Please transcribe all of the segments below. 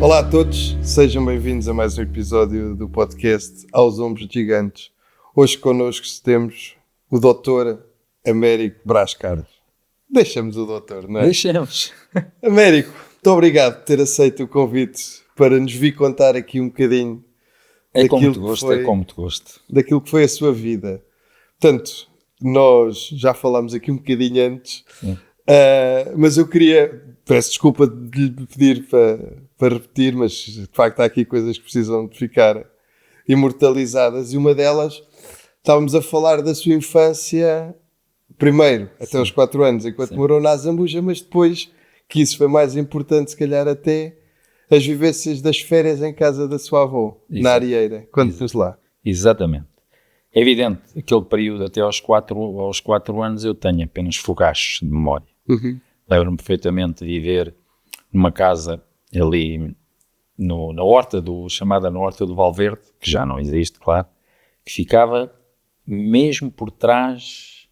Olá a todos, sejam bem-vindos a mais um episódio do podcast Aos Ombros Gigantes. Hoje connosco temos o Dr. Américo Brás Carlos. Deixamos o doutor, não é? Deixemos. Américo, muito obrigado por ter aceito o convite para nos vir contar aqui um bocadinho daquilo como te gosto. Daquilo que foi a sua vida. Portanto, nós já falámos aqui um bocadinho antes, mas eu peço desculpa de lhe pedir para repetir, mas de facto há aqui coisas que precisam de ficar imortalizadas, e uma delas, estávamos a falar da sua infância, primeiro até aos 4 anos, enquanto morou na Azambuja, mas depois, que isso foi mais importante, se calhar até as vivências das férias em casa da sua avó, na Arieira. Conte-nos lá. Exatamente. É evidente, aquele período até aos 4 anos eu tenho apenas fogachos de memória. Lembro-me perfeitamente de viver numa casa ali chamada na Horta do Valverde, que já não existe, claro, que ficava mesmo por trás,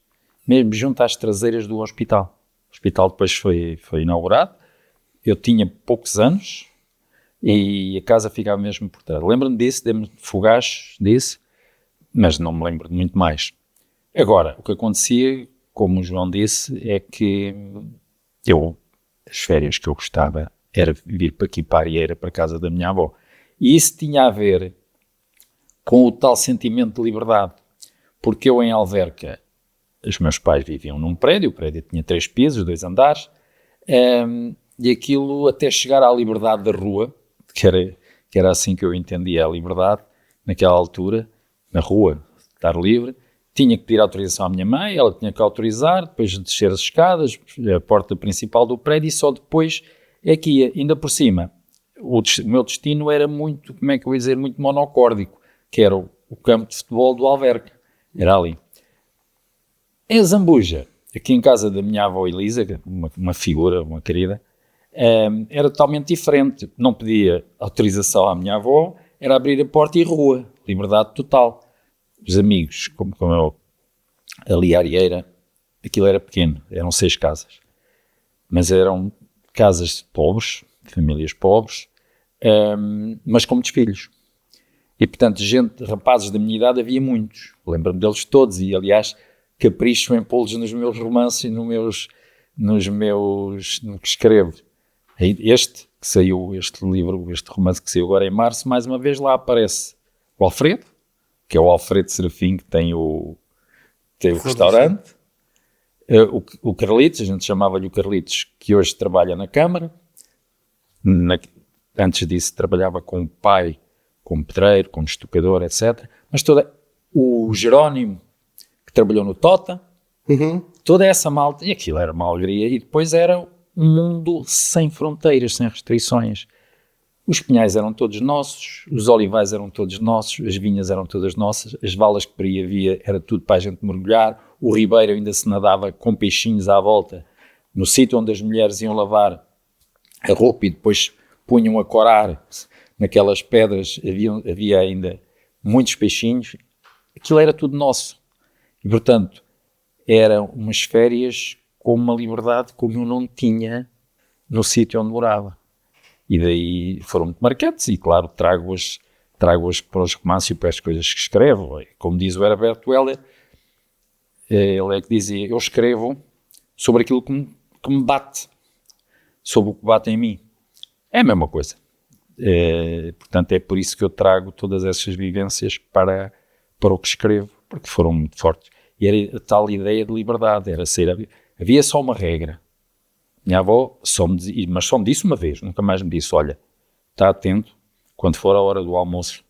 mesmo junto às traseiras do hospital. O hospital depois foi inaugurado, eu tinha poucos anos e a casa ficava mesmo por trás. Lembro-me disso, de fogachos disso, mas não me lembro de muito mais. Agora, o que acontecia, como o João disse, é que as férias que eu gostava era vir para aqui para a Arieira, para a casa da minha avó. E isso tinha a ver com o tal sentimento de liberdade. Porque eu em Alverca, os meus pais viviam num prédio, o prédio tinha 3 pisos, 2 andares, e aquilo até chegar à liberdade da rua, que era assim que eu entendia a liberdade, naquela altura, na rua, estar livre, tinha que pedir autorização à minha mãe, ela tinha que autorizar, depois descer as escadas, a porta principal do prédio, e só depois é que ia. Ainda por cima, o meu destino era muito, como é que eu ia dizer, muito monocórdico, que era o campo de futebol do Alverca, era ali. Em Zambuja, aqui em casa da minha avó Elisa, uma figura, uma querida, era totalmente diferente. Não pedia autorização à minha avó, era abrir a porta e rua, liberdade total. Os amigos, como eu, ali a Arieira, aquilo era pequeno, eram 6 casas, mas eram casas de pobres, famílias pobres, mas com muitos filhos. E portanto, rapazes da minha idade havia muitos, lembro-me deles todos, e aliás, capricho em pô-los nos meus romances e no que escrevo. Este romance que saiu agora em março, mais uma vez lá aparece o Alfredo, que é o Alfredo Serafim, que tem o restaurante, o Carlitos, a gente chamava-lhe o Carlitos, que hoje trabalha na Câmara, antes disso trabalhava com o pai, como pedreiro, como estucador, etc. Mas o Jerónimo, que trabalhou no Tota, toda essa malta, e aquilo era uma alegria, e depois era um mundo sem fronteiras, sem restrições. Os pinhais eram todos nossos, os olivais eram todos nossos, as vinhas eram todas nossas, as valas que por aí havia era tudo para a gente mergulhar, o ribeiro ainda se nadava com peixinhos à volta, no sítio onde as mulheres iam lavar a roupa e depois punham a corar naquelas pedras, havia ainda muitos peixinhos, aquilo era tudo nosso. E portanto, eram umas férias com uma liberdade como eu não tinha no sítio onde morava. E daí foram muito marcantes, e claro, trago-as para os romances e para as coisas que escrevo. Como diz o Herberto Helder, ele é que dizia, eu escrevo sobre aquilo que me bate, sobre o que bate em mim. É a mesma coisa. Portanto, é por isso que eu trago todas essas vivências para o que escrevo, porque foram muito fortes. E era a tal ideia de liberdade, havia só uma regra. Minha avó mas só me disse uma vez, nunca mais me disse, olha, está atento, quando for a hora do almoço,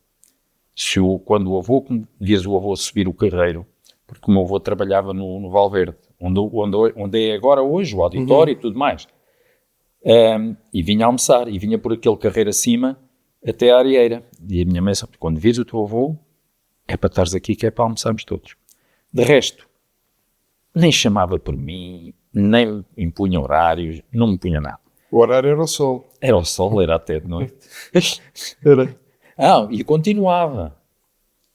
vias o avô subir o carreiro, porque o meu avô trabalhava no Valverde, onde é agora hoje, o auditório e tudo mais, e vinha almoçar, e vinha por aquele carreiro acima até a Arieira, e a minha mãe disse, quando vires o teu avô, é para estares aqui, que é para almoçarmos todos. De resto, nem chamava por mim, nem me impunha horários, não me punha nada. O horário era o sol. Era o sol, era até de noite. Era. E continuava.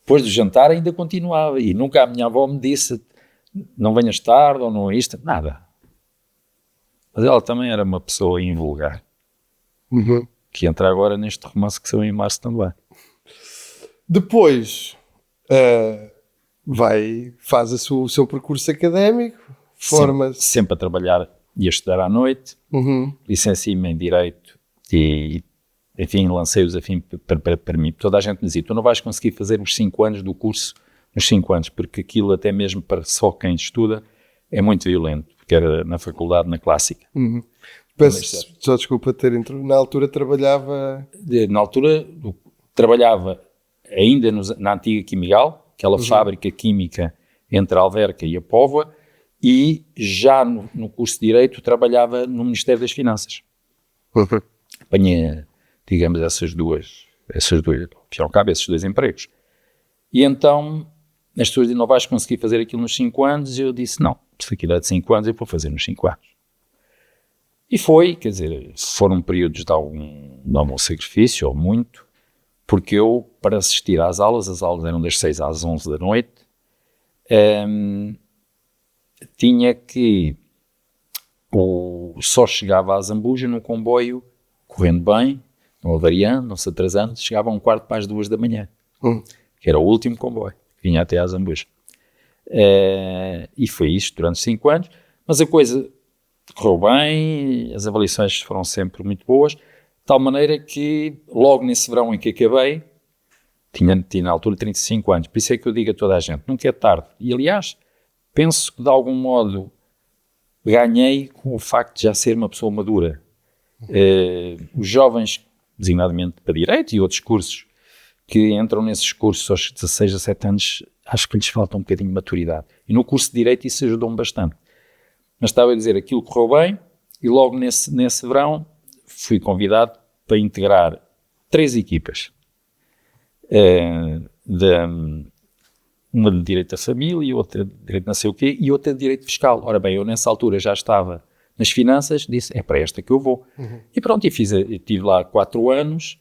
Depois do jantar ainda continuava. E nunca a minha avó me disse, não venhas tarde ou não isto, nada. Mas ela também era uma pessoa invulgar. que entra agora neste romance que saiu em março também. Depois faz o seu percurso académico, forma-se. Sempre a trabalhar e a estudar à noite, licenciei-me em Direito e, enfim, lancei o desafio para mim. Toda a gente me dizia, tu não vais conseguir fazer os 5 anos do curso nos 5 anos, porque aquilo até mesmo para só quem estuda é muito violento, porque era na faculdade, na clássica. Peço só desculpa ter entrado. Na altura trabalhava... Na altura trabalhava ainda na antiga Quimigal, aquela fábrica química entre a Alverca e a Póvoa, e já no curso de Direito trabalhava no Ministério das Finanças. Apanhei, digamos, esses dois, ao cabo, esses 2 empregos. E então, as pessoas dizem, não vais conseguir fazer aquilo nos 5 anos, e eu disse, não, se aquilo é de 5 anos, eu vou fazer nos 5 anos. E foi, quer dizer, foram períodos de algum sacrifício, ou muito, porque eu, para assistir às aulas, as aulas eram das 6 às 11 da noite, tinha que, só chegava a Zambuja no comboio, correndo bem, não avariando, não se atrasando, chegava a 1:15 da manhã, que era o último comboio, que vinha até a Zambuja. E foi isto durante 5 anos, mas a coisa correu bem, as avaliações foram sempre muito boas, de tal maneira que logo nesse verão em que acabei, tinha na altura 35 anos, por isso é que eu digo a toda a gente, nunca é tarde. E aliás, penso que de algum modo ganhei com o facto de já ser uma pessoa madura. Os jovens, designadamente para Direito e outros cursos, que entram nesses cursos aos 16, 17 anos, acho que lhes falta um bocadinho de maturidade. E no curso de Direito isso ajudou-me bastante. Mas estava a dizer, aquilo correu bem, e logo nesse verão fui convidado para integrar 3 equipas. Uma de Direito da Família, outra de Direito não sei o quê, e outra de Direito Fiscal. Ora bem, eu nessa altura já estava nas finanças, disse, é para esta que eu vou. E pronto, estive lá 4 anos,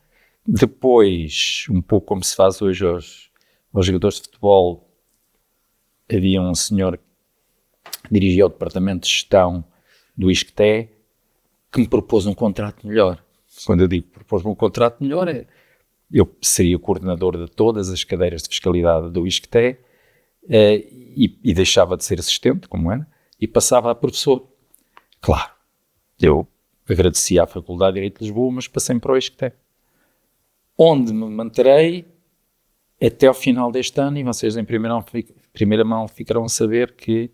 depois, um pouco como se faz hoje aos jogadores de futebol, havia um senhor que dirigia o departamento de gestão do ISCTE, que me propôs um contrato melhor. Quando eu digo propôs-me um contrato melhor, eu seria coordenador de todas as cadeiras de fiscalidade do ISCTE e deixava de ser assistente, como era, e passava a professor. Claro, eu agradecia à Faculdade de Direito de Lisboa, mas passei para o ISCTE, onde me manterei até ao final deste ano, e vocês em primeira mão ficarão a saber que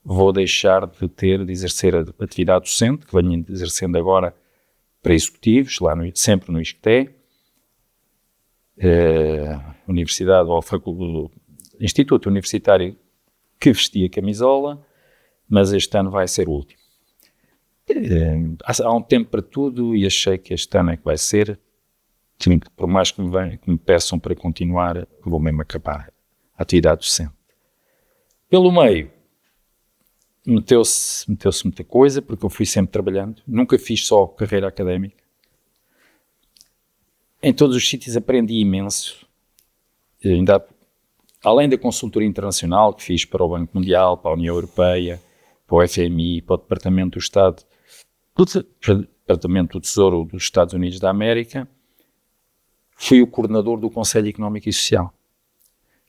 vou deixar de exercer a atividade docente, que venho exercendo agora para executivos, sempre no ISCTE, Universidade ou Instituto Universitário que vestia camisola, mas este ano vai ser o último. Há um tempo para tudo e achei que este ano é que vai ser. Por mais que me peçam para continuar, vou mesmo acabar a atividade docente. Pelo meio, meteu-se muita coisa, porque eu fui sempre trabalhando, nunca fiz só carreira académica. Em todos os sítios aprendi imenso, além da consultoria internacional que fiz para o Banco Mundial, para a União Europeia, para o FMI, para o Departamento do Estado, Departamento do Tesouro dos Estados Unidos da América, fui o coordenador do Conselho Económico e Social,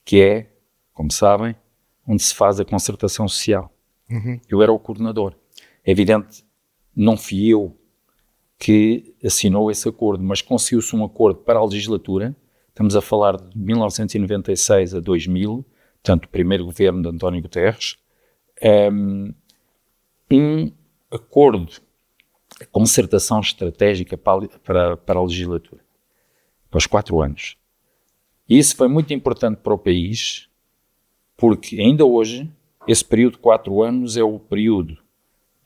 que é, como sabem, onde se faz a concertação social. Eu era o coordenador. É evidente, não fui eu que assinou esse acordo, mas conseguiu-se um acordo para a legislatura. Estamos a falar de 1996 a 2000, portanto, o primeiro governo de António Guterres, um acordo, concertação estratégica para a legislatura, para os 4 anos. E isso foi muito importante para o país, porque ainda hoje, esse período de 4 anos é o período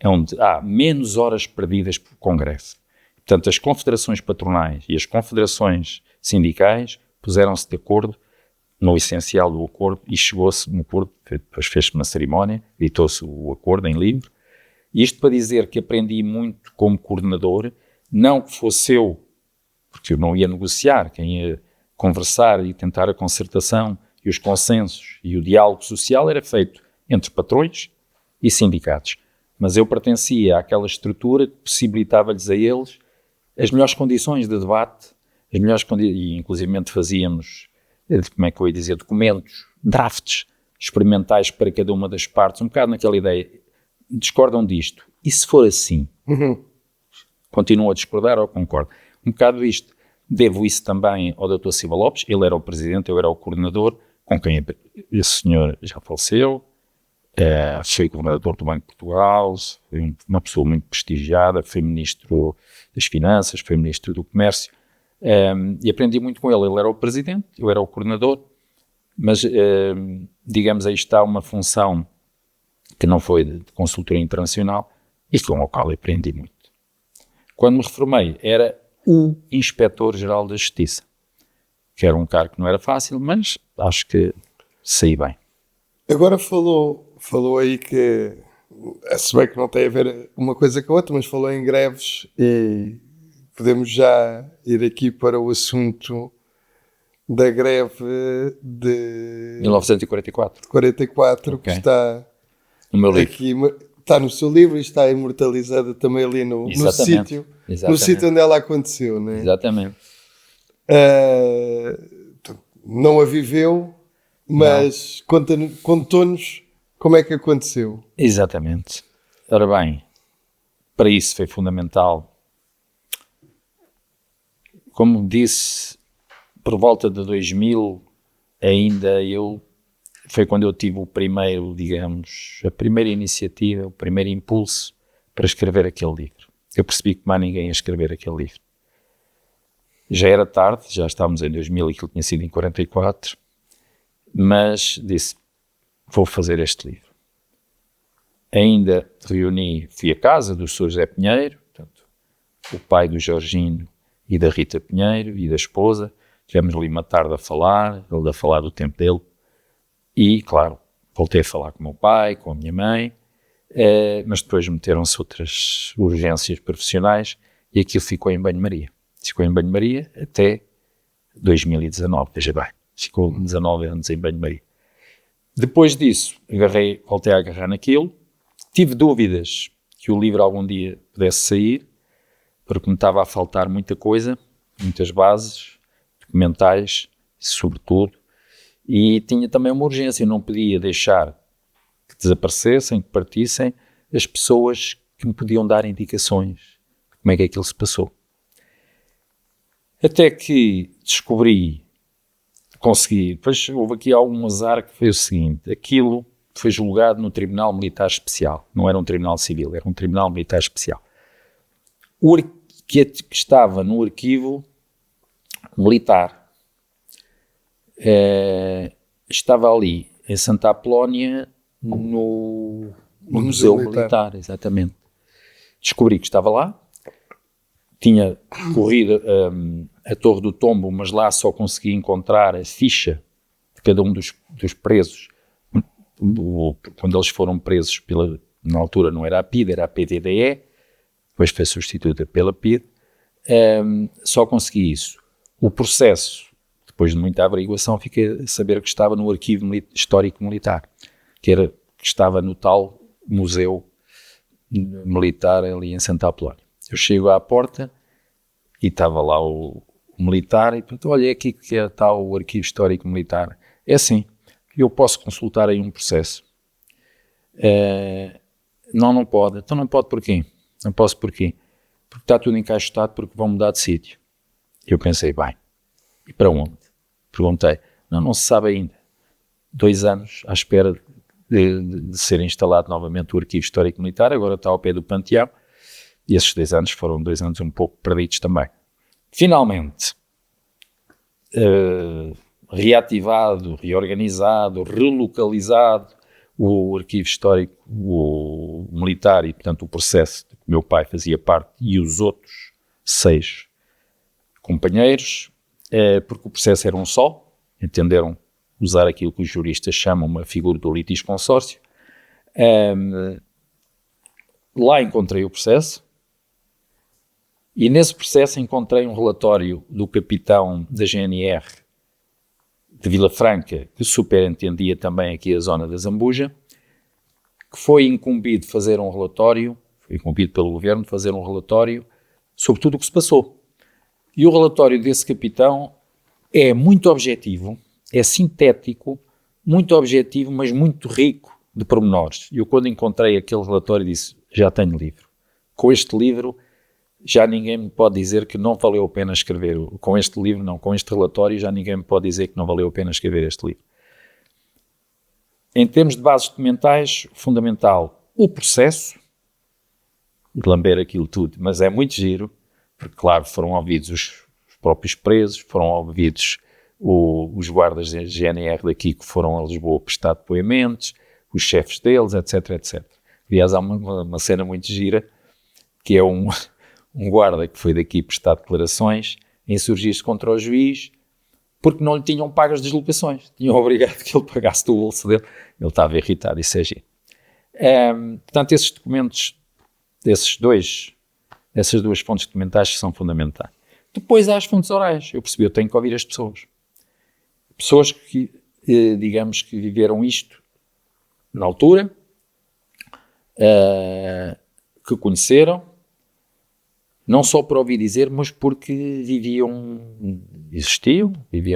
onde há menos horas perdidas por Congresso. Portanto, as confederações patronais e as confederações sindicais puseram-se de acordo no essencial do acordo e chegou-se no acordo, depois fez-se uma cerimónia, editou-se o acordo em livro. Isto para dizer que aprendi muito como coordenador, não que fosse eu, porque eu não ia negociar, quem ia conversar e tentar a concertação e os consensos e o diálogo social era feito entre patrões e sindicatos. Mas eu pertencia àquela estrutura que possibilitava-lhes a eles as melhores condições de debate, e inclusivamente fazíamos, como é que eu ia dizer, documentos, drafts experimentais para cada uma das partes, um bocado naquela ideia, discordam disto, e se for assim, continuam a discordar ou concordam? Um bocado isto. Devo isso também ao Dr. Silva Lopes, ele era o presidente, eu era o coordenador, com quem esse senhor já faleceu, foi governador do Banco de Portugal, foi uma pessoa muito prestigiada, foi ministro das Finanças, foi ministro do Comércio, e aprendi muito com ele. Ele era o presidente, eu era o coordenador, mas, digamos, aí está uma função que não foi de consultoria internacional e com a qual aprendi muito. Quando me reformei, era o Inspetor-Geral da Justiça, que era um cargo que não era fácil, mas acho que saí bem. Agora falou aí que, se bem que não tem a ver uma coisa com a outra, mas falou em greves e podemos já ir aqui para o assunto da greve de 1944. 44, Okay. que está No meu livro. aqui, está no seu livro e está imortalizada também ali no sítio. No sítio onde ela aconteceu, né? Exatamente. Não a viveu, mas contou-nos como é que aconteceu. Exatamente. Ora bem, para isso foi fundamental. Como disse, por volta de 2000, foi quando eu tive o primeiro, digamos, a primeira iniciativa, o primeiro impulso para escrever aquele livro. Eu percebi que mais ninguém ia escrever aquele livro. Já era tarde, já estávamos em 2000 e aquilo tinha sido em 44, mas disse, vou fazer este livro. Ainda fui à casa do Sr. José Pinheiro, portanto, o pai do Jorginho e da Rita Pinheiro e da esposa. Tivemos ali uma tarde a falar, ele a falar do tempo dele. E, claro, voltei a falar com o meu pai, com a minha mãe, mas depois meteram-se outras urgências profissionais e aquilo ficou em banho-maria. Ficou em banho-maria até 2019, veja bem. Ficou 19 anos em banho-maria. Depois disso, voltei a agarrar naquilo. Tive dúvidas que o livro algum dia pudesse sair, porque me estava a faltar muita coisa, muitas bases documentais, sobretudo, e tinha também uma urgência. Eu não podia deixar que desaparecessem, que partissem as pessoas que me podiam dar indicações de como é que aquilo se passou. Até que consegui, depois houve aqui algum azar que foi o seguinte, aquilo foi julgado no Tribunal Militar Especial, não era um tribunal civil, era um Tribunal Militar Especial. O que estava no arquivo militar estava ali em Santa Apolónia no Museu Militar, exatamente. Descobri que estava lá, tinha corrido a Torre do Tombo, mas lá só consegui encontrar a ficha de cada um dos presos. Quando eles foram presos, na altura não era a PIDE, era a PDDE, depois foi substituída pela PIDE, só consegui isso. O processo, depois de muita averiguação, fiquei a saber que estava no Arquivo Histórico Militar, que estava no tal Museu Militar ali em Santa Apolónia. Eu chego à porta e estava lá o militar e pergunto, olha, é aqui que é tal o Arquivo Histórico Militar. É assim, eu posso consultar aí um processo. Não pode. Então não pode porquê? Não posso porquê? Porque está tudo encaixotado, porque vão mudar de sítio. Eu pensei, bem, e para onde? Perguntei, não se sabe ainda. 2 anos à espera de ser instalado novamente o Arquivo Histórico Militar, agora está ao pé do Panteão, e esses 2 anos foram 2 anos um pouco perdidos também. Finalmente, reativado, reorganizado, relocalizado o Arquivo Histórico Militar e, portanto, o processo de que o meu pai fazia parte e os outros 6 companheiros, porque o processo era um só, entenderam usar aquilo que os juristas chamam uma figura do litisconsórcio. Lá encontrei o processo e nesse processo encontrei um relatório do capitão da GNR de Vila Franca, que superintendia também aqui a zona da Zambuja, que foi incumbido de fazer um relatório, foi incumbido pelo governo de fazer um relatório sobre tudo o que se passou. E o relatório desse capitão é muito objetivo, é sintético, muito objetivo, mas muito rico de pormenores. E eu, quando encontrei aquele relatório, disse, já tenho livro. Com este livro, já ninguém me pode dizer que não valeu a pena escrever. Com este livro, não. Com este relatório, já ninguém me pode dizer que não valeu a pena escrever este livro. Em termos de bases documentais, fundamental o processo, de lamber aquilo tudo, mas é muito giro, porque, claro, foram ouvidos os próprios presos, foram ouvidos os guardas da GNR daqui que foram a Lisboa prestar depoimentos, os chefes deles, etc, etc. Aliás, há uma cena muito gira, que é um guarda que foi daqui prestar declarações, insurgir-se contra o juiz, porque não lhe tinham pago as deslocações. Tinham obrigado que ele pagasse do bolso dele. Ele estava irritado, isso é giro. Portanto, esses documentos, essas duas fontes documentais que são fundamentais. Depois há as fontes orais. Eu percebi, eu tenho que ouvir as pessoas. Pessoas que, digamos, que viveram isto na altura, que conheceram, não só por ouvir dizer, mas porque viviam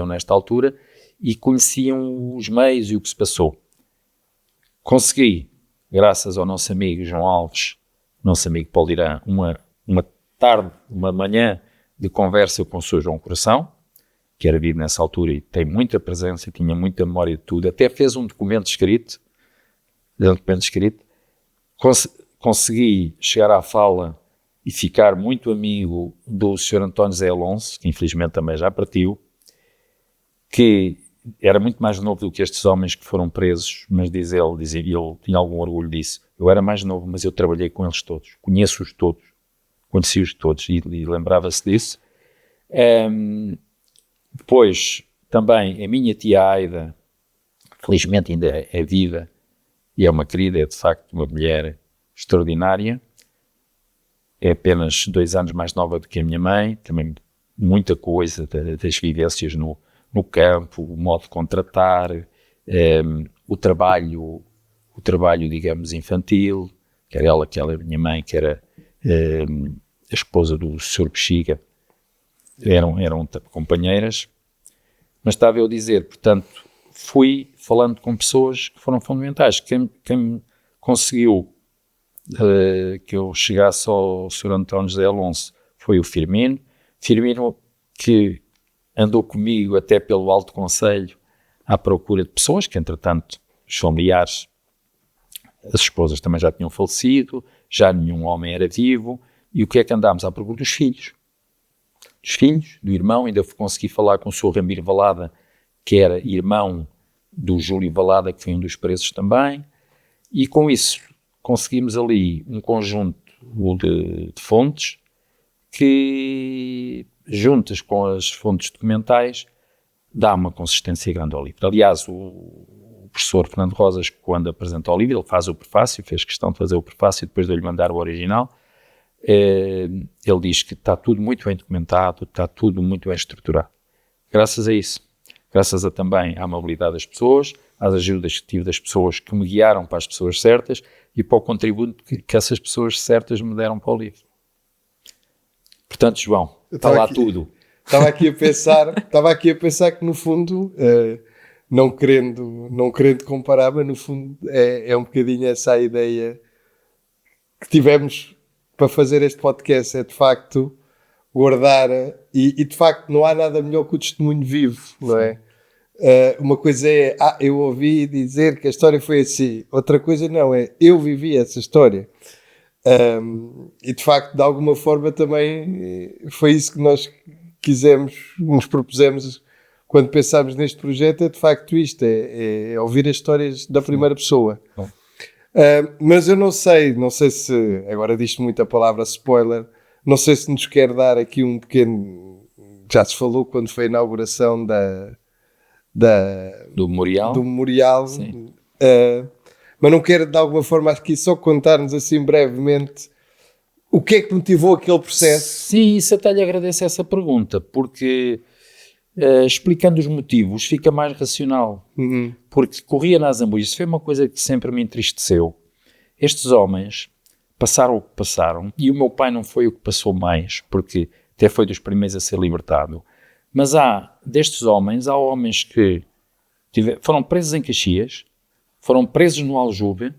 nesta altura e conheciam os meios e o que se passou. Consegui, graças ao nosso amigo João Alves, nosso amigo Paulo Irã, uma manhã de conversa com o Sr. João Coração, que era vivo nessa altura e tem muita presença, tinha muita memória de tudo, até fez um documento escrito, consegui chegar à fala e ficar muito amigo do Sr. António Zé Alonso, que infelizmente também já partiu, que era muito mais novo do que estes homens que foram presos, mas dizia ele tinha algum orgulho disso. Eu era mais novo, mas eu trabalhei com eles todos, conheci-os todos e lembrava-se disso. Depois, também, a minha tia Aida, felizmente ainda é viva, e é uma querida, é de facto uma mulher extraordinária, é apenas 2 anos mais nova do que a minha mãe, também muita coisa das vivências no campo, o modo de contratar, o trabalho, digamos, infantil, quer ela, que ela é minha mãe, que era a esposa do Sr. Bexiga, eram companheiras, mas estava eu a dizer, portanto, fui falando com pessoas que foram fundamentais. Quem conseguiu que eu chegasse ao Sr. António José Alonso foi o Firmino, que andou comigo até pelo Alto Conselho à procura de pessoas, que entretanto os familiares, as esposas também já tinham falecido, já nenhum homem era vivo, e o que é que andámos à procura? Dos filhos, do irmão. Ainda consegui falar com o Sr. Ramiro Valada, que era irmão do Júlio Valada, que foi um dos presos também, e com isso conseguimos ali um conjunto de fontes que, juntas com as fontes documentais, dá uma consistência grande ao livro. Aliás, o professor Fernando Rosas, quando apresenta o livro, ele faz o prefácio, fez questão de fazer o prefácio depois de eu lhe mandar o original. Ele diz que está tudo muito bem documentado, está tudo muito bem estruturado. Graças a isso, graças também à amabilidade das pessoas, às ajudas que tive das pessoas que me guiaram para as pessoas certas e para o contributo que essas pessoas certas me deram para o livro. Portanto, João, está lá tudo. Estava aqui a pensar que, no fundo, não querendo comparar, mas no fundo é um bocadinho essa a ideia que tivemos para fazer este podcast, é de facto guardar, e de facto não há nada melhor que o testemunho vivo, não é? Uma coisa é, eu ouvi dizer que a história foi assim, outra coisa não, é eu vivi essa história. E de facto, de alguma forma também foi isso que nós nos propusemos quando pensámos neste projeto, é de facto isto, é ouvir as histórias da primeira pessoa. Mas eu não sei se, agora diz-se muito a palavra spoiler, não sei se nos quer dar aqui um pequeno, já se falou quando foi a inauguração do memorial, mas não quero de alguma forma aqui só contar-nos assim brevemente o que é que motivou aquele processo. Sim, isso até lhe agradeço essa pergunta, porque explicando os motivos fica mais racional, porque corria na Zambuja. Isso foi uma coisa que sempre me entristeceu. Estes homens passaram o que passaram, e o meu pai não foi o que passou mais, porque até foi dos primeiros a ser libertado. Mas destes homens, há homens que foram presos em Caxias, foram presos no Aljube,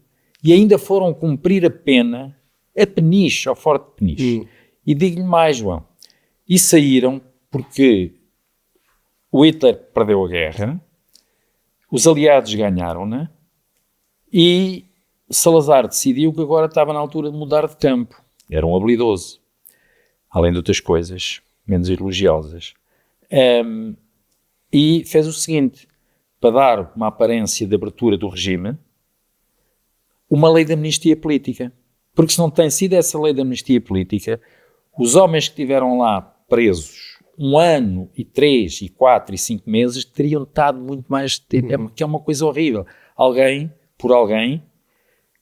e ainda foram cumprir a pena a Peniche, ao Forte de Peniche. E digo-lhe mais, João, e saíram porque o Hitler perdeu a guerra, os aliados ganharam-na, e Salazar decidiu que agora estava na altura de mudar de campo. Era um habilidoso, além de outras coisas menos elogiosas. E fez o seguinte, para dar uma aparência de abertura do regime, uma lei de amnistia política. Porque se não tem sido essa lei de amnistia política, os homens que estiveram lá presos 1 ano, e 3, e 4, e 5 meses, teriam estado muito mais tempo. Que é uma coisa horrível. Alguém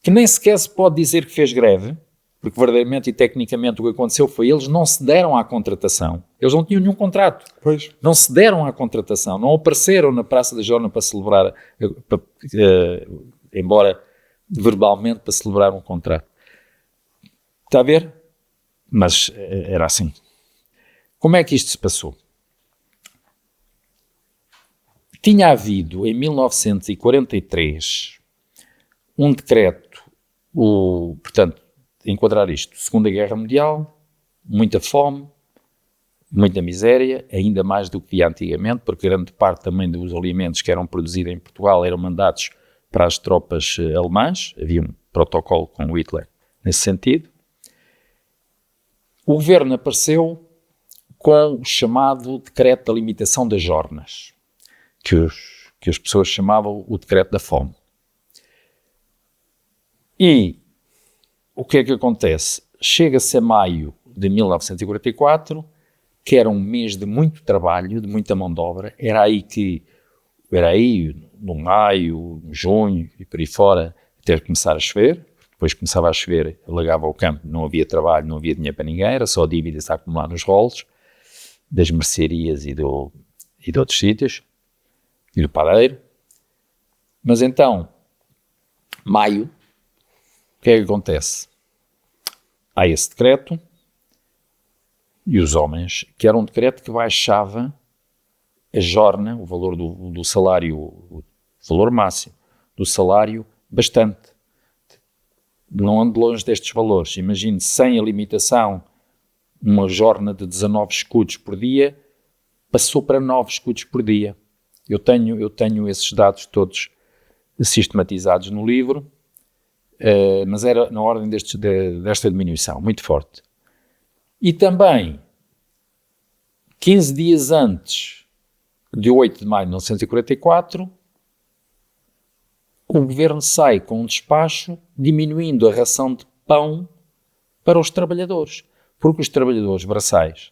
que nem sequer se pode dizer que fez greve, porque verdadeiramente e tecnicamente o que aconteceu foi eles não se deram à contratação. Eles não tinham nenhum contrato. Pois. Não se deram à contratação. Não apareceram na Praça da Jorna para celebrar, embora verbalmente, para celebrar um contrato. Está a ver? Mas era assim. Como é que isto se passou? Tinha havido, em 1943, um decreto, portanto, enquadrar isto, Segunda Guerra Mundial, muita fome, muita miséria, ainda mais do que via antigamente, porque grande parte também dos alimentos que eram produzidos em Portugal eram mandados para as tropas alemãs, havia um protocolo com o Hitler nesse sentido. O governo apareceu com o chamado Decreto da Limitação das Jornas, que as pessoas chamavam o Decreto da Fome. E o que é que acontece? Chega-se a maio de 1944, que era um mês de muito trabalho, de muita mão de obra, era aí, no maio, no junho e por aí fora, até começar a chover. Depois começava a chover, alagava o campo, não havia trabalho, não havia dinheiro para ninguém, era só dívidas a acumular nos rolos das mercearias e de outros sítios, e do padeiro. Mas então, maio, o que é que acontece? Há esse decreto, e os homens, que era um decreto que baixava a jorna, o valor do salário, o valor máximo do salário, bastante. Não ando longe destes valores. Imagine, sem a limitação, uma jorna de 19 escudos por dia, passou para 9 escudos por dia. Eu tenho esses dados todos sistematizados no livro, mas era na ordem desta diminuição, muito forte. E também, 15 dias antes de 8 de maio de 1944, o governo sai com um despacho diminuindo a ração de pão para os trabalhadores, porque os trabalhadores braçais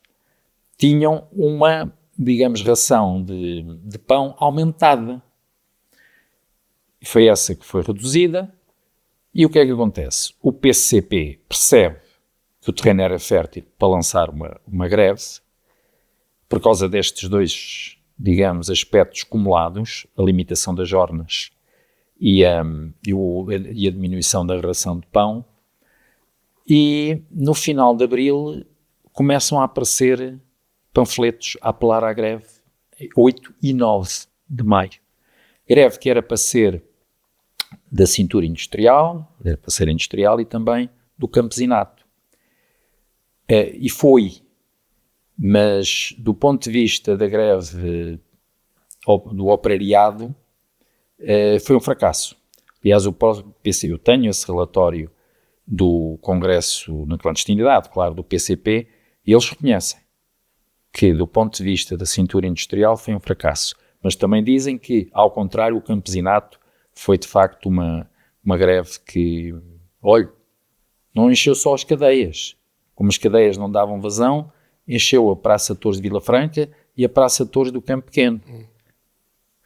tinham uma, digamos, ração de pão aumentada. Foi essa que foi reduzida. E o que é que acontece? O PCP percebe que o terreno era fértil para lançar uma greve, por causa destes dois, digamos, aspectos cumulados, a limitação das jornas e a diminuição da ração de pão. E no final de abril começam a aparecer panfletos a apelar à greve, 8 e 9 de maio. Greve que era para ser da cintura industrial, era para ser industrial e também do campesinato. E foi, mas do ponto de vista da greve do operariado, foi um fracasso. Aliás, o PC, eu tenho esse relatório do Congresso na clandestinidade, claro, do PCP, e eles reconhecem que, do ponto de vista da cintura industrial, foi um fracasso. Mas também dizem que, ao contrário, o campesinato foi, de facto, uma greve que, olha, não encheu só as cadeias. Como as cadeias não davam vazão, encheu a Praça de Torres de Vila Franca e a Praça de Torres do Campo Pequeno.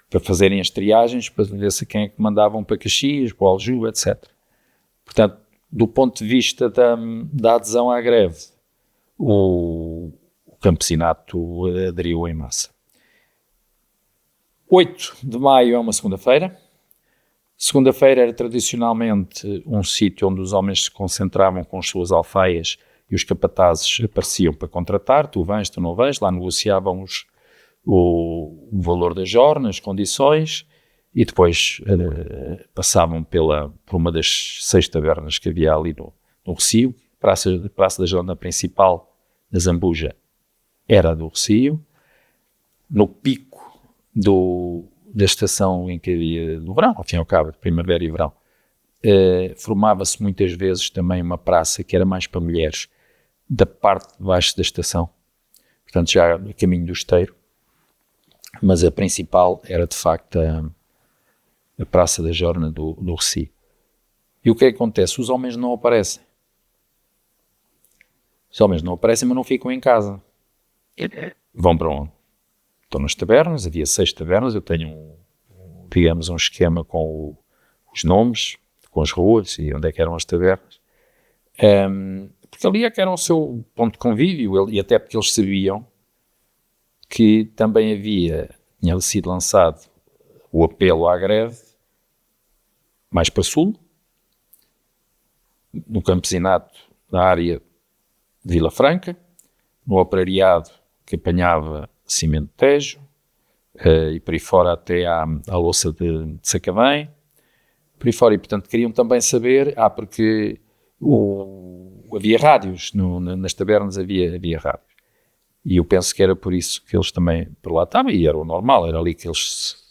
Para fazerem as triagens, para ver se quem é que mandavam para Caxias, para o Aljube, etc. Portanto, do ponto de vista da adesão à greve, o campesinato aderiu em massa. 8 de maio é uma segunda-feira. Segunda-feira era tradicionalmente um sítio onde os homens se concentravam com as suas alfaias e os capatazes apareciam para contratar. Tu vens, tu não vens. Lá negociavam o valor da jornada, as condições, e depois passavam por uma das 6 tabernas que havia ali no Recio. Praça da Jornada principal da Zambuja era do Recio. No pico da estação em que havia do verão, ao fim e ao cabo, de primavera e verão, formava-se muitas vezes também uma praça que era mais para mulheres, da parte de baixo da estação, portanto já a caminho do Esteiro, mas a principal era de facto a Praça da Jornada do Recio. E o que é que acontece? Os homens não aparecem. Os homens não aparecem, mas não ficam em casa. Vão para onde? Estão nas tabernas, havia 6 tabernas, eu tenho digamos um esquema com os nomes, com as ruas e onde é que eram as tabernas, porque ali é que era o seu ponto de convívio, e até porque eles sabiam que também tinha sido lançado o apelo à greve mais para sul, no campesinato da área de Vila Franca, no operariado que apanhava Cimento Tejo, e por aí fora até à Louça de Sacavém, por aí fora, e portanto queriam também saber, porque havia rádios, nas tabernas havia rádios, e eu penso que era por isso que eles também por lá estavam, e era o normal, era ali que eles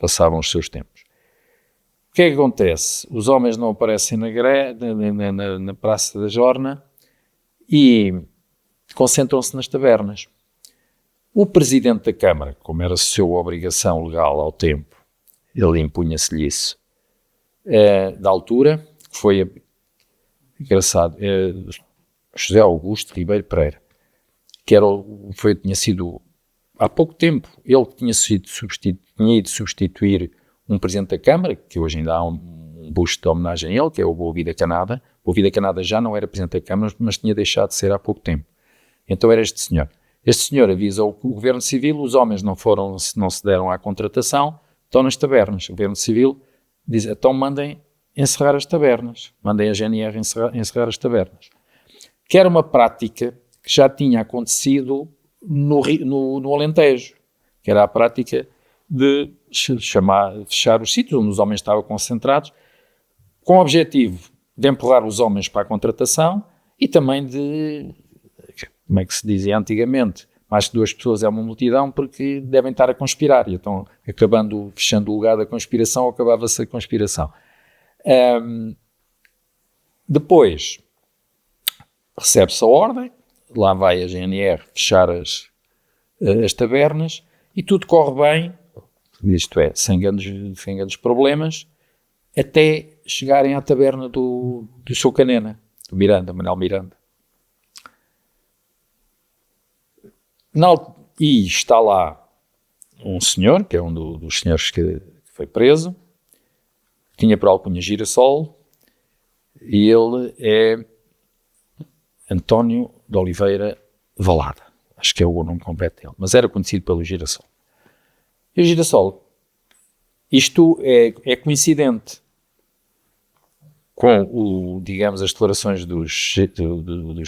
passavam os seus tempos. O que é que acontece? Os homens não aparecem na Praça da Jornada e concentram-se nas tabernas. O presidente da Câmara, como era sua obrigação legal ao tempo, ele impunha-se-lhe isso, da altura, que foi engraçado, José Augusto Ribeiro Pereira, que tinha sido há pouco tempo, ele que tinha ido substituir um presidente da Câmara, que hoje ainda há um busto de homenagem a ele, que é o Boa Vida Canada. O Boa Vida Canada já não era presidente da Câmara, mas tinha deixado de ser há pouco tempo. Então era este senhor. Este senhor avisou o Governo Civil, os homens não se deram à contratação, estão nas tabernas. O Governo Civil diz, então mandem encerrar as tabernas, mandem a GNR encerrar as tabernas. Que era uma prática que já tinha acontecido no Alentejo, que era a prática de fechar os sítios onde os homens estavam concentrados, com o objetivo de empurrar os homens para a contratação e também de, como é que se dizia antigamente, mais que 2 pessoas é uma multidão, porque devem estar a conspirar, e então fechando o lugar da conspiração, acabava-se a conspiração. Depois recebe-se a ordem, lá vai a GNR fechar as tabernas e tudo corre bem, isto é, sem grandes problemas, até chegarem à taberna do seu Canena, do Manuel Miranda. E está lá um senhor, que é um dos senhores que foi preso, tinha por alcunha Girassol, e ele é António de Oliveira Valada. Acho que é o nome completo dele, mas era conhecido pelo Girassol. E o Girassol, isto é coincidente com digamos, as declarações dos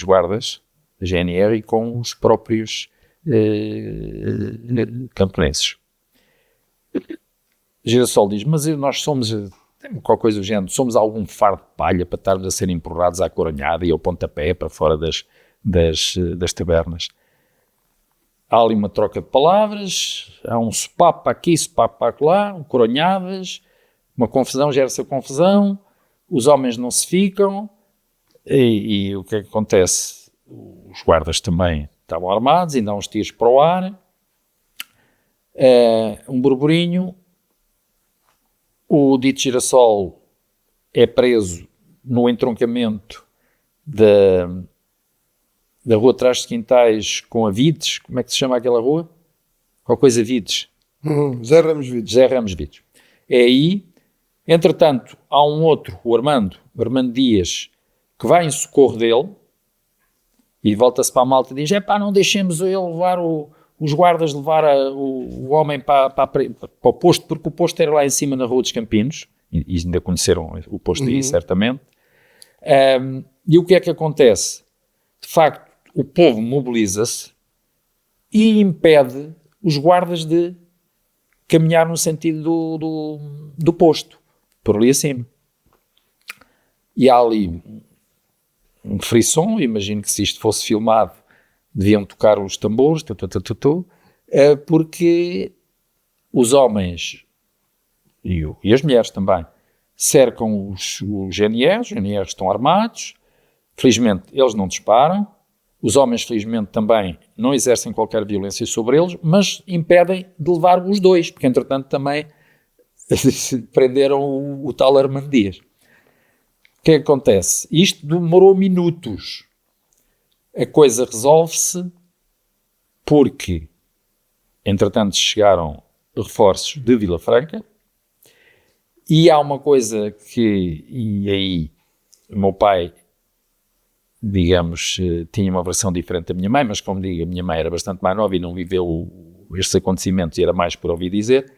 guardas da GNR e com os próprios camponeses. Girassol diz, mas nós somos, qualquer coisa do género, somos algum fardo de palha para estarmos a ser empurrados à coronhada e ao pontapé para fora das tabernas. Há ali uma troca de palavras, há um sopapo aqui, sopapo lá, coronhadas, uma confusão, gera-se a confusão, os homens não se ficam, e o que é que acontece? Os guardas também estavam armados, ainda há uns tiros para o ar, um burburinho, o dito Girassol é preso no entroncamento da rua Trás de Quintais com a Vides. Como é que se chama aquela rua? Qual coisa Vides? Zé Ramos Vides. Zé Ramos Vides. É aí. Entretanto, há um outro, o Armando Dias, que vai em socorro dele e volta-se para a malta e diz, não deixemos ele levar os guardas levar o homem para o posto, porque o posto era lá em cima na Rua dos Campinos, e ainda conheceram o posto aí, certamente. E o que é que acontece? De facto, o povo mobiliza-se e impede os guardas de caminhar no sentido do posto, por ali acima. E há ali um frisson, imagino que se isto fosse filmado, deviam tocar os tambores, porque os homens e as mulheres também cercam os GNRs estão armados, felizmente eles não disparam, os homens felizmente também não exercem qualquer violência sobre eles, mas impedem de levar os dois, porque entretanto também prenderam o tal Armando Dias. O que é que acontece? Isto demorou minutos. A coisa resolve-se porque, entretanto, chegaram reforços de Vila Franca e há uma coisa que, e aí o meu pai, digamos, tinha uma versão diferente da minha mãe, mas como digo, a minha mãe era bastante mais nova e não viveu estes acontecimentos e era mais por ouvir dizer.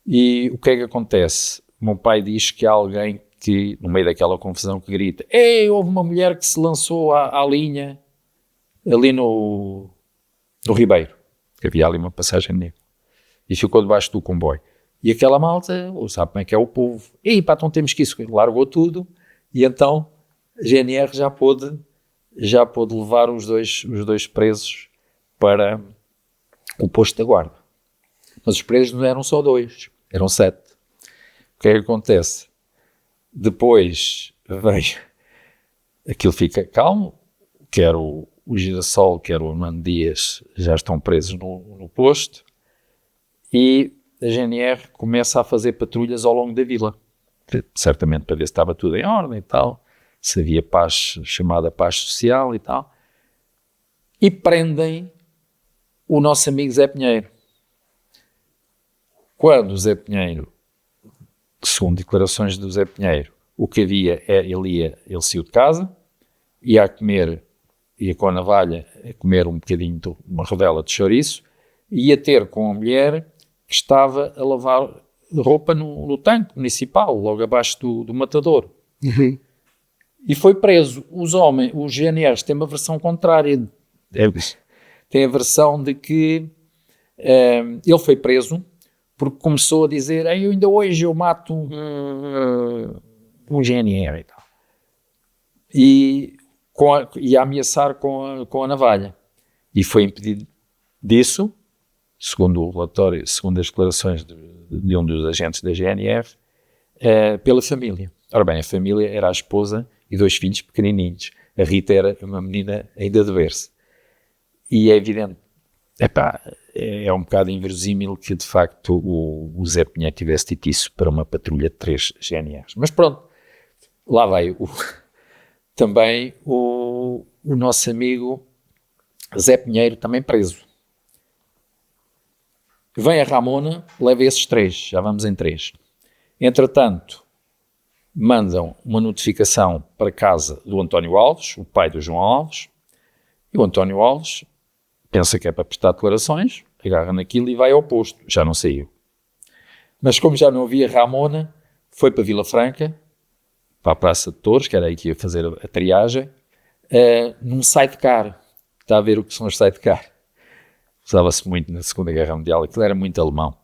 E o que é que acontece? O meu pai diz que há alguém que, no meio daquela confusão, que grita: "Ei, houve uma mulher que se lançou à linha ali no Ribeiro", que havia ali uma passagem negra, e ficou debaixo do comboio. E aquela malta, ou sabe como é que é o povo, "Ei, pá, então temos que isso", largou tudo, e então a GNR já pôde levar os dois presos para o posto da guarda. Mas os presos não eram só 2, eram 7. O que é que acontece? Depois veio, aquilo fica calmo, quer o Girassol, quer o Armando Dias já estão presos no posto, e a GNR começa a fazer patrulhas ao longo da vila, certamente para ver se estava tudo em ordem e tal, se havia paz, chamada paz social e tal, e prendem o nosso amigo Zé Pinheiro. Quando o Zé Pinheiro, segundo declarações do Zé Pinheiro, o que havia é, ele saiu de casa, ia com a navalha a comer um bocadinho, uma rodela de chouriço, e ia ter com a mulher que estava a lavar roupa no tanque municipal, logo abaixo do matador. E foi preso. Os GNRs têm uma versão contrária. Tem a versão de que ele foi preso porque começou a dizer: ainda hoje eu mato um GNR e tal. E a ameaçar com a navalha. E foi impedido disso, segundo o relatório, segundo as declarações de um dos agentes da GNR, pela família. Ora bem, a família era a esposa e 2 filhos pequenininhos. A Rita era uma menina ainda de berço. E é evidente, é um bocado inverosímil que de facto o Zé Pinheiro tivesse dito isso para uma patrulha de 3 GNRs. Mas pronto, lá vai também o nosso amigo Zé Pinheiro, também preso. Vem a Ramona, leva esses 3, já vamos em 3. Entretanto, mandam uma notificação para casa do António Alves, o pai do João Alves, e o António Alves pensa que é para prestar declarações, agarra naquilo e vai ao posto. Já não saiu. Mas como já não havia Ramona, foi para Vila Franca, para a Praça de Touros, que era aí que ia fazer a triagem, num sidecar. Está a ver o que são os sidecar? Usava-se muito na Segunda Guerra Mundial, aquilo era muito alemão.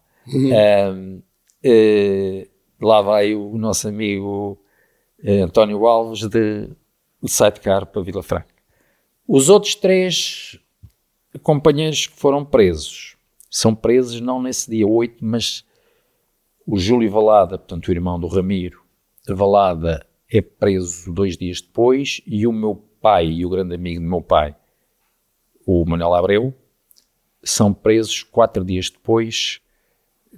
Lá vai o nosso amigo António Alves de sidecar para Vila Franca. Os outros 3 companheiros que foram presos, são presos não nesse dia 8, mas o Júlio Valada, portanto o irmão do Ramiro, Valada, é preso 2 dias depois, e o meu pai e o grande amigo do meu pai, o Manuel Abreu, são presos 4 dias depois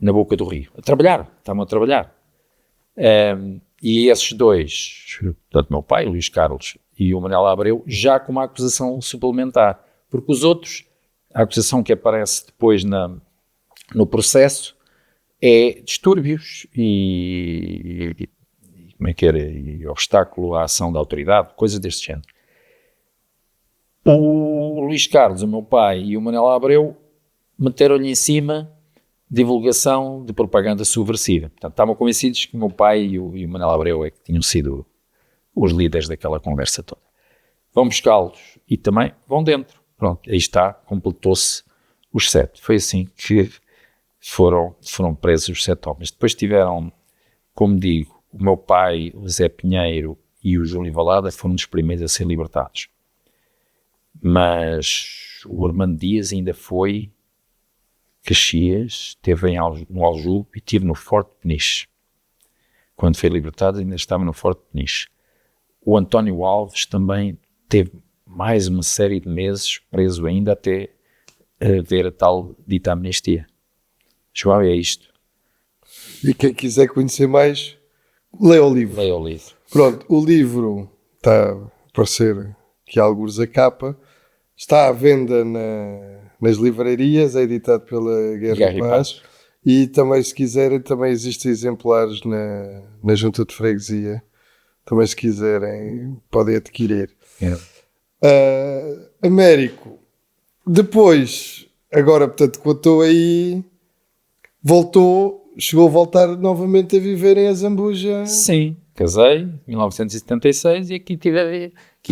na Boca do Rio. Estavam a trabalhar. E esses 2, portanto meu pai, o Luís Carlos, e o Manuel Abreu, já com uma acusação suplementar. Porque os outros, a acusação que aparece depois no processo é distúrbios e como é que era? E obstáculo à ação da autoridade, coisas deste género. O Luís Carlos, o meu pai, e o Manuel Abreu meteram-lhe em cima divulgação de propaganda subversiva. Portanto, estavam convencidos que o meu pai e o Manuel Abreu é que tinham sido os líderes daquela conversa toda. Vão buscá-los e também vão dentro. Pronto, aí está, completou-se os 7. Foi assim que foram presos os 7 homens. Depois tiveram, como digo, o meu pai, o Zé Pinheiro e o Júlio Valada foram dos primeiros a ser libertados. Mas o Armando Dias ainda foi Caxias, esteve no Aljube e esteve no Forte Peniche. Quando foi libertado ainda estava no Forte Peniche. O António Alves também teve mais uma série de meses preso ainda até ver a tal dita amnistia. João, é isto. E quem quiser conhecer mais, leia o livro. Leia o livro. Pronto, o livro está a aparecer aqui alguns a capa. Está à venda nas livrarias, é editado pela Guerra e Paz. E também, se quiserem, também existem exemplares na Junta de Freguesia. Também, se quiserem, podem adquirir. Américo, depois, agora, portanto, quando estou aí, chegou a voltar novamente a viver em Azambuja. Sim, casei em 1976 e aqui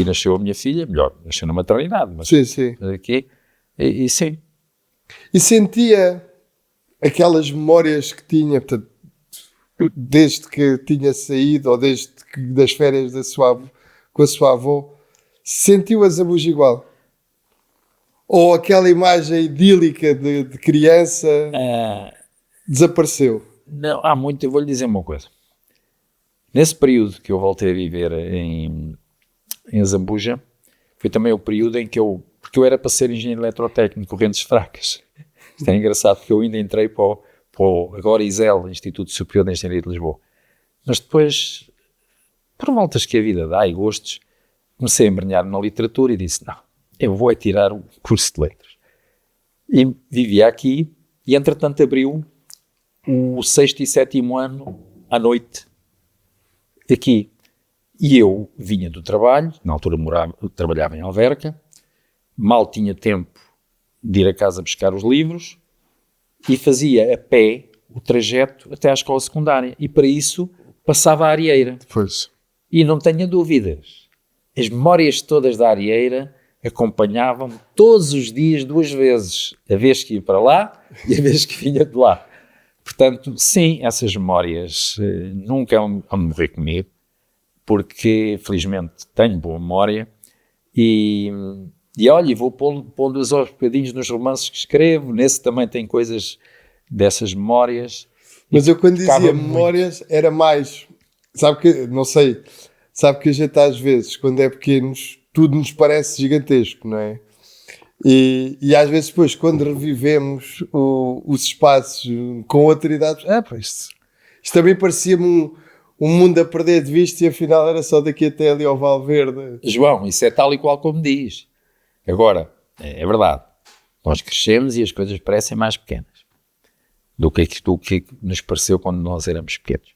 nasceu a minha filha, melhor, nasceu na maternidade, mas sim. Aqui, e sim. E sentia aquelas memórias que tinha, portanto, desde que tinha saído, ou desde que das férias com a sua avó, sentiu a Azambuja igual? Ou aquela imagem idílica de criança desapareceu? Não, há muito, eu vou-lhe dizer uma coisa. Nesse período que eu voltei a viver em Azambuja, foi também o período em que porque eu era para ser engenheiro eletrotécnico, correntes fracas. Isto é engraçado, porque eu ainda entrei para o agora ISEL, Instituto Superior de Engenharia de Lisboa. Mas depois, por voltas que a vida dá e gostos, comecei a embrenhar na literatura e disse, não, eu vou tirar o curso de letras. E vivia aqui e, entretanto, abriu o 6º e 7º ano à noite aqui. E eu vinha do trabalho, na altura trabalhava em Alverca, mal tinha tempo de ir a casa buscar os livros e fazia a pé o trajeto até à escola secundária. E para isso passava a Arieira. Pois. E não tenha dúvidas, as memórias todas da Arieira acompanhavam-me todos os dias 2 vezes, a vez que ia para lá e a vez que vinha de lá. Portanto, sim, essas memórias nunca vão morrer comigo, porque felizmente tenho boa memória e olha, vou pondo os bocadinhos nos romances que escrevo, nesse também tem coisas dessas memórias. Mas eu quando dizia memórias era mais, sabe que a gente às vezes, quando é pequenos, tudo nos parece gigantesco, não é? E às vezes depois, quando revivemos os espaços com outra idade, isto também parecia-me um mundo a perder de vista e afinal era só daqui até ali ao Valverde. João, isso é tal e qual como diz. Agora, é verdade, nós crescemos e as coisas parecem mais pequenas do que nos pareceu quando nós éramos pequenos.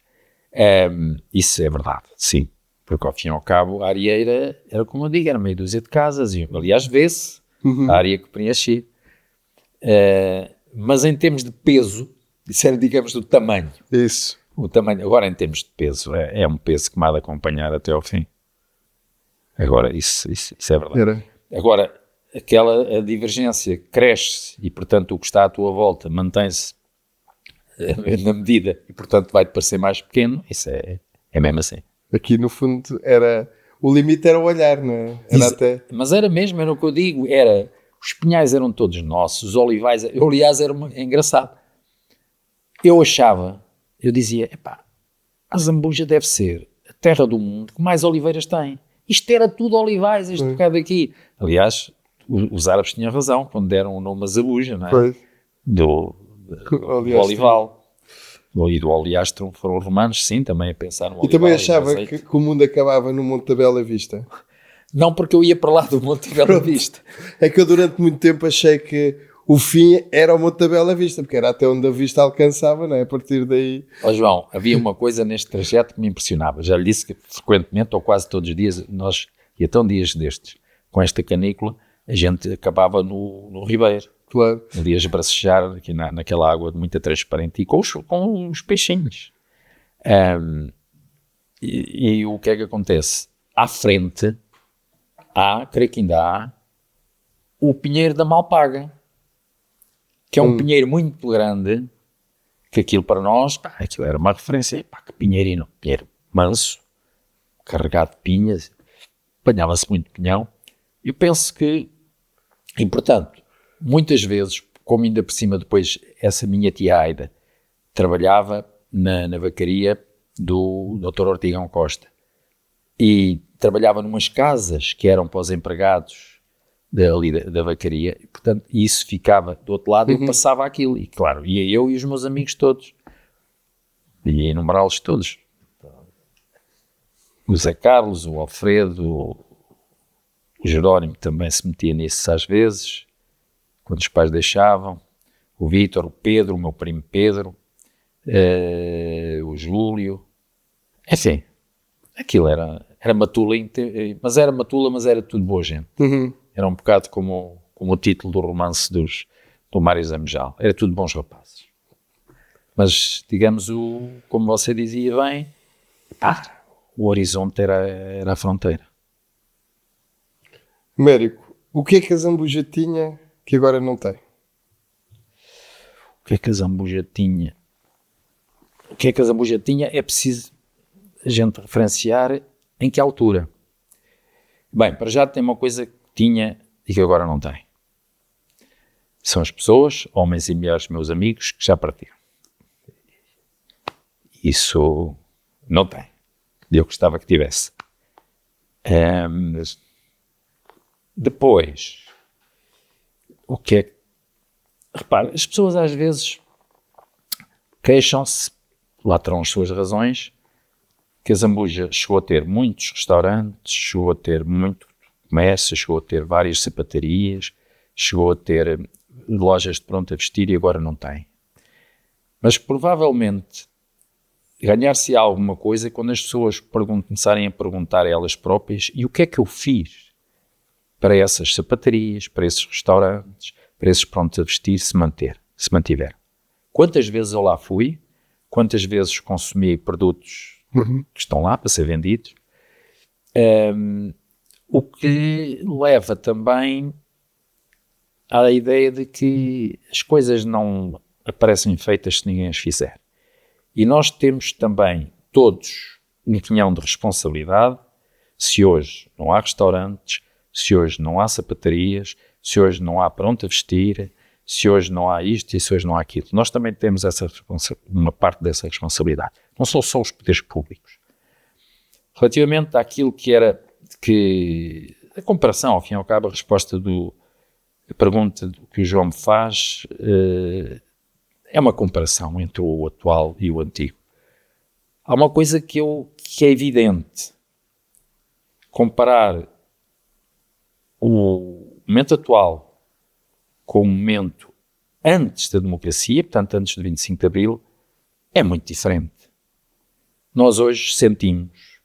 Isso é verdade, sim. Porque ao fim e ao cabo a Arieira era como eu digo, era meia dúzia de casas e aliás vê-se a área que preenchia. Mas em termos de peso, isso era digamos do tamanho. Isso. O tamanho, agora em termos de peso, é um peso que me há de acompanhar até ao fim. Agora, isso é verdade. Era. Agora, a divergência cresce e portanto o que está à tua volta mantém-se na medida e portanto vai-te parecer mais pequeno, isso é mesmo assim. Aqui no fundo o limite era o olhar, não é? Mas era mesmo, era o que eu digo, os pinhais eram todos nossos, os olivais, aliás era engraçado. Eu dizia, a Zambuja deve ser a terra do mundo que mais oliveiras tem. Isto era tudo olivais, este bocado aqui. Aliás, os árabes tinham razão quando deram o nome a Zambuja, não é? Pois. Do olival. E do oleastro foram os romanos, sim, também a pensar no olival. E também achava que o mundo acabava no Monte da Bela Vista? Não, porque eu ia para lá do Monte da Bela Vista. É que eu durante muito tempo achei que o fim era o Monte da Bela Vista, porque era até onde a vista alcançava, não é? A partir daí... João, havia uma coisa neste trajeto que me impressionava. Já lhe disse que frequentemente, ou quase todos os dias, e até dias destes, com esta canícula, a gente acabava no Ribeiro. Claro. Ali a esbracejar aqui naquela água muito transparente e com os peixinhos. E o que é que acontece? À frente creio que ainda há, o Pinheiro da Malpaga, que é um pinheiro muito grande, que aquilo para nós, aquilo era uma referência, que pinheirino, pinheiro manso, carregado de pinhas, apanhava-se muito pinhão. Eu penso que, e portanto, muitas vezes, como ainda por cima depois essa minha tia Aida trabalhava na vacaria do Dr. Ortigão Costa e trabalhava numas casas que eram para os empregados da vacaria, e, portanto, isso ficava do outro lado e eu passava aquilo, e claro, ia eu e os meus amigos todos, ia enumerá-los todos, o Zé Carlos, o Alfredo, o Jerónimo também se metia nisso às vezes, quando os pais deixavam, o Vítor, o Pedro, o meu primo Pedro, o Júlio, enfim, aquilo era matula, mas era tudo boa gente. Era um bocado como o título do romance do Mário Zamejal. Era tudo bons rapazes. Mas, digamos, como você dizia bem, o horizonte era a fronteira. Américo, o que é que a Zambuja tinha que agora não tem? O que é que a Zambuja tinha? O que é que a Zambuja tinha é preciso a gente referenciar em que altura. Bem, para já tem uma coisa que tinha e que agora não tem. São as pessoas, homens e mulheres, meus amigos, que já partiram. Isso não tem. Eu gostava que tivesse. Depois, o que é que... Repara, as pessoas às vezes queixam-se, lá terão as suas razões, que a Zambuja chegou a ter muitos restaurantes, chegou a ter muito comércio, chegou a ter várias sapatarias, chegou a ter lojas de pronto a vestir e agora não tem. Mas provavelmente ganhar-se alguma coisa quando as pessoas começarem a perguntar a elas próprias e o que é que eu fiz para essas sapatarias, para esses restaurantes, para esses prontos a vestir se mantiver. Quantas vezes eu lá fui, quantas vezes consumi produtos que estão lá para ser vendidos, o que leva também à ideia de que as coisas não aparecem feitas se ninguém as fizer. E nós temos também todos um quinhão de responsabilidade se hoje não há restaurantes, se hoje não há sapatarias, se hoje não há pronto a vestir, se hoje não há isto e se hoje não há aquilo. Nós também temos uma parte dessa responsabilidade. Não são só os poderes públicos. Relativamente àquilo que era a comparação, ao fim e ao cabo, a resposta a pergunta que o João me faz é uma comparação entre o atual e o antigo. Há uma coisa que é evidente. Comparar o momento atual com o momento antes da democracia, portanto antes do 25 de Abril, é muito diferente. Nós hoje sentimos,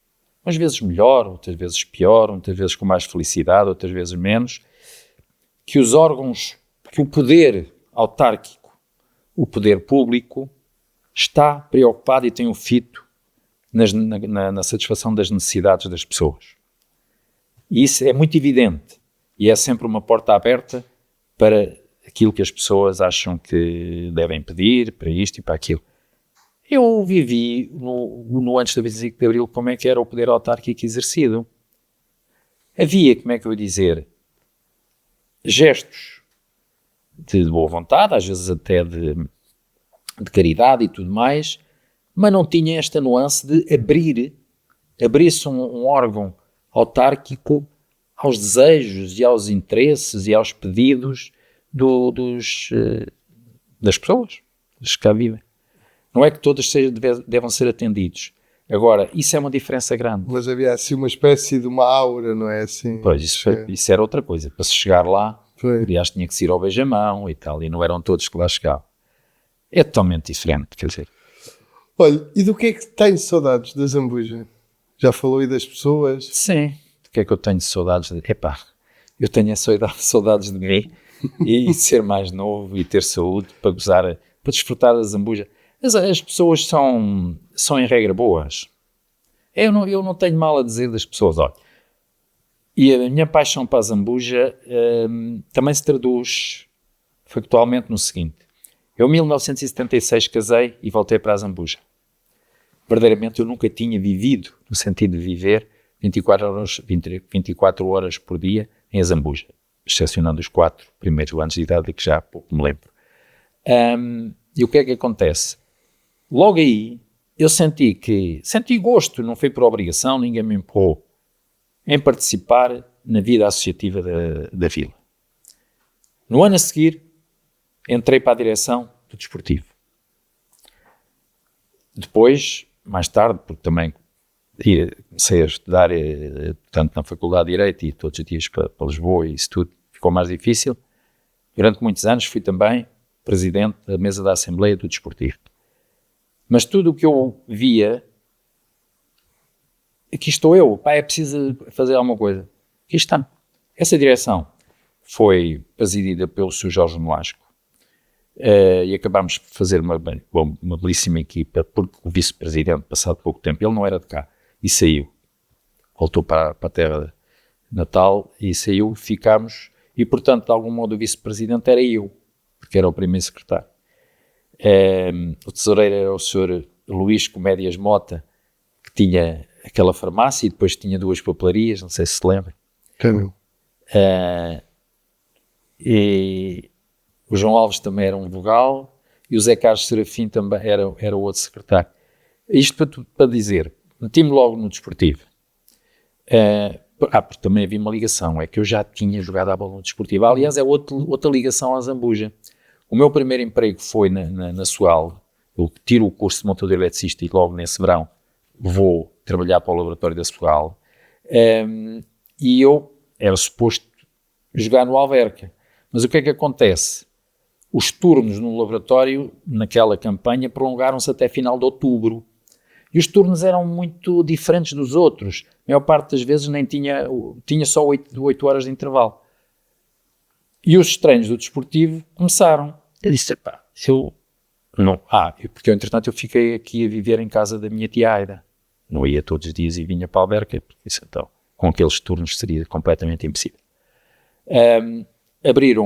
umas vezes melhor, outras vezes pior, outras vezes com mais felicidade, outras vezes menos, que os órgãos, que o poder autárquico, o poder público, está preocupado e tem o fito na satisfação das necessidades das pessoas. E isso é muito evidente. E é sempre uma porta aberta para aquilo que as pessoas acham que devem pedir, para isto e para aquilo. Eu vivi no antes do 25 de Abril como é que era o poder autárquico exercido. Havia, como é que eu ia dizer, gestos de boa vontade, às vezes até de caridade e tudo mais, mas não tinha esta nuance de abrir-se um órgão autárquico aos desejos e aos interesses e aos pedidos das pessoas, das que cá vivem. Não é que todos devam ser atendidos. Agora, isso é uma diferença grande. Mas havia assim uma espécie de uma aura, não é assim? Pois, isso era outra coisa. Para se chegar lá, aliás, tinha que se ir ao beijamão e tal, e não eram todos que lá chegavam. É totalmente diferente, quer dizer. Olha, e do que é que tens saudades da Zambuja? Já falou aí das pessoas? Sim. Do que é que eu tenho saudades? Eu tenho saudades de mim. e ser mais novo e ter saúde para gozar, para desfrutar da Zambuja. As pessoas são em regra boas. Eu não tenho mal a dizer das pessoas, olha. E a minha paixão para a Zambuja também se traduz factualmente no seguinte. Eu, em 1976, casei e voltei para a Zambuja. Verdadeiramente, eu nunca tinha vivido, no sentido de viver, 24 horas por dia em Zambuja, excepcionando os 4 primeiros anos de idade, de que já há pouco me lembro. E o que é que acontece? Logo aí, eu senti gosto, não foi por obrigação, ninguém me empurrou, em participar na vida associativa da vila. No ano a seguir, entrei para a direção do desportivo. Depois, mais tarde, porque também comecei a estudar, tanto na Faculdade de Direito e todos os dias para Lisboa e isso tudo, ficou mais difícil. Durante muitos anos fui também presidente da mesa da Assembleia do Desportivo. Mas tudo o que eu via, aqui estou eu, pá, é preciso fazer alguma coisa. Aqui está. Essa direção foi presidida pelo Sr. Jorge Nolasco, e acabámos por fazer uma belíssima equipa, porque o vice-presidente, passado pouco tempo, ele não era de cá, e saiu. Voltou para a terra natal e saiu, ficámos, e portanto, de algum modo, o vice-presidente era eu, porque era o primeiro secretário. O tesoureiro era o Sr. Luís Comédias Mota, que tinha aquela farmácia e depois tinha 2 papelarias, não sei se lembra. Camilo. E o João Alves também era um vogal e o Zé Carlos Serafim também era o outro secretário. Isto para dizer, meti-me logo no desportivo. Porque também havia uma ligação, é que eu já tinha jogado a bola no desportivo. Aliás, é outra ligação à Zambuja. O meu primeiro emprego foi na Sual. Eu tiro o curso de montador eletricista e logo nesse verão vou trabalhar para o laboratório da Sual. E eu era suposto jogar no Alverca. Mas o que é que acontece? Os turnos no laboratório, naquela campanha, prolongaram-se até final de outubro. E os turnos eram muito diferentes dos outros. A maior parte das vezes nem tinha só 8 horas de intervalo. E os treinos do desportivo começaram. Eu disse, pá, se eu não... porque eu, entretanto, eu fiquei aqui a viver em casa da minha tia Aida. Não ia todos os dias e vinha para a Alverca, porque isso então, com aqueles turnos seria completamente impossível. Abriu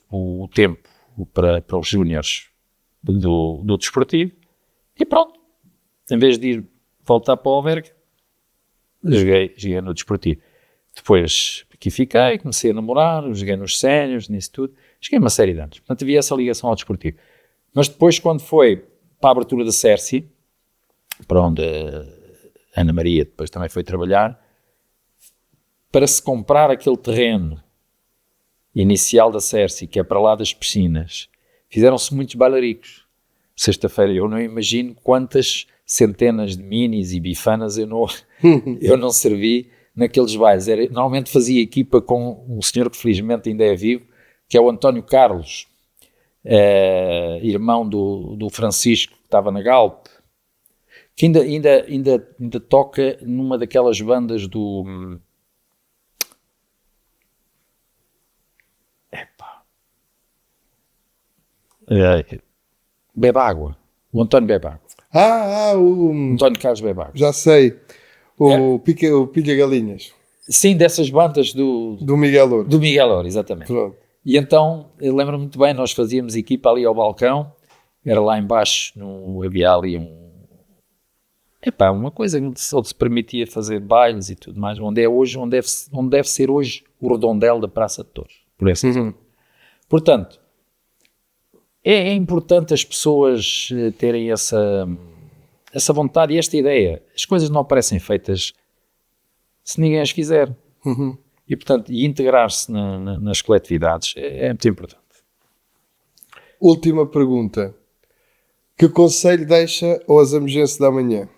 o tempo para os júniores do desportivo e pronto. Em vez de voltar para o Alverca, joguei no desportivo. Depois aqui fiquei, comecei a namorar, joguei nos séniores, nisso tudo. Joguei uma série de anos. Portanto, havia essa ligação ao desportivo. Mas depois, quando foi para a abertura da Cerci, para onde a Ana Maria depois também foi trabalhar, para se comprar aquele terreno inicial da Cerci, que é para lá das piscinas, fizeram-se muitos bailaricos. Sexta-feira, eu não imagino quantas centenas de minis e bifanas eu não servi naqueles bailes. Normalmente fazia equipa com um senhor que felizmente ainda é vivo, que é o António Carlos, irmão do Francisco, que estava na Galp, que ainda toca numa daquelas bandas do... Bebe-Água. O António Bebe-Água. O António Carlos Bebe-Água. Já sei. O Pilha Galinhas. Sim, dessas bandas do Miguel Ouro. Do Miguel Ouro, exatamente. Pronto. E então, eu lembro-me muito bem, nós fazíamos equipa ali ao balcão, era lá embaixo, havia ali uma coisa onde se permitia fazer bailes e tudo mais, onde é hoje, onde deve ser hoje o redondel da Praça de Torres. Por essa Portanto, é importante as pessoas terem essa vontade e esta ideia. As coisas não aparecem feitas se ninguém as fizer. E, portanto, integrar-se nas coletividades é muito importante. Última pergunta. Que conselho deixa ao Zamujense da manhã?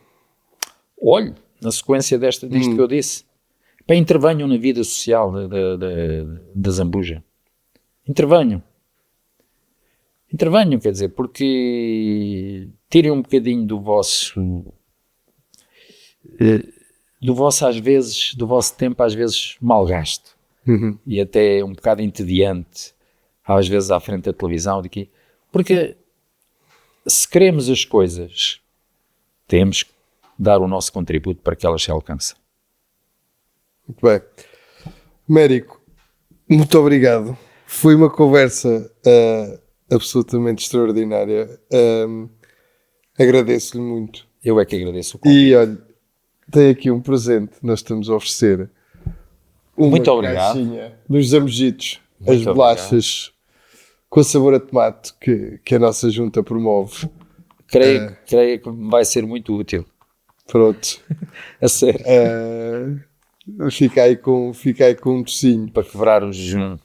Olhe, na sequência disto que eu disse, intervenham na vida social da Zambuja. Intervenham, quer dizer, porque tirem um bocadinho do vosso às vezes, do vosso tempo às vezes mal gasto. e até um bocado entediante, às vezes à frente da televisão, porque se queremos as coisas, temos que dar o nosso contributo para que elas se alcancem. Muito bem. Mérico, muito obrigado. Foi uma conversa absolutamente extraordinária. Agradeço-lhe muito. Eu é que agradeço o convite. E olha, tem aqui um presente que nós estamos a oferecer. Uma Muito obrigado. caixinha dos Zambujitos, as Muito bolachas com sabor a tomate que a nossa junta promove. Creio que vai ser muito útil. Pronto. A sério. Fica aí com um docinho. Para quebrar o jejum.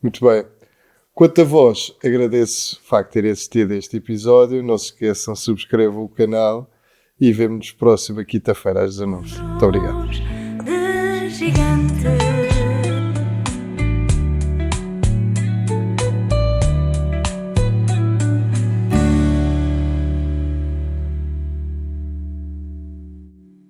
Muito bem. Quanto a vós, agradeço o facto de ter assistido a este episódio. Não se esqueçam, subscrevam o canal e vemo-nos próxima quinta-feira às 19h. Muito obrigado.